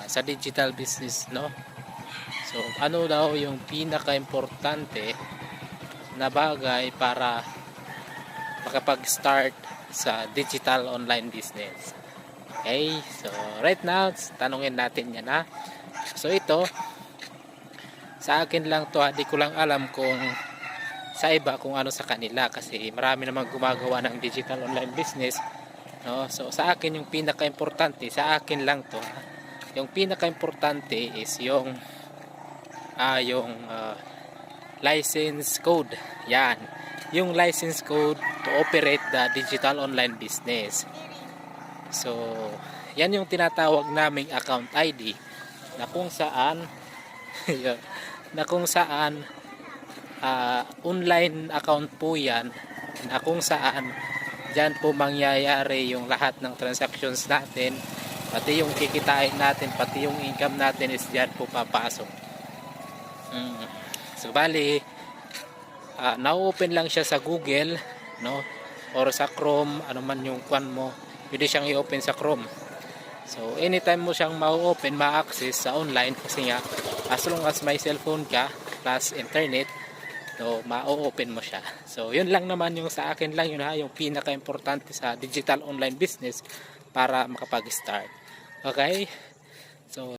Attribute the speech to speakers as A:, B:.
A: sa digital business, no? So ano daw yung pinaka-importante na bagay para makapag-start sa digital online business? Okay, so right now tanungin natin yan, ha. So ito sa akin lang to, di ko lang alam kung sa iba kung ano sa kanila, kasi marami namang gumagawa ng digital online business, no? So sa akin yung pinaka-importante, sa akin lang to, yung pinaka-importante is yung license code. Yan, yung license code to operate the digital online business. So yan yung tinatawag naming account ID, na kung saan na kung saan online account po yan, na kung saan dyan po mangyayari yung lahat ng transactions natin, pati yung kikitain natin, pati yung income natin is dyan po papasok. So bali na-open lang siya sa Google, no, or sa Chrome, ano man yung kwan mo, pwede siyang i-open sa Chrome. So anytime mo siyang ma-open, ma-access sa online, kasi nga as long as may cellphone ka plus internet, so ma-open mo siya. So yun lang naman yung sa akin lang yun, ha, yung pinaka-importante sa digital online business para makapag-start. Okay, so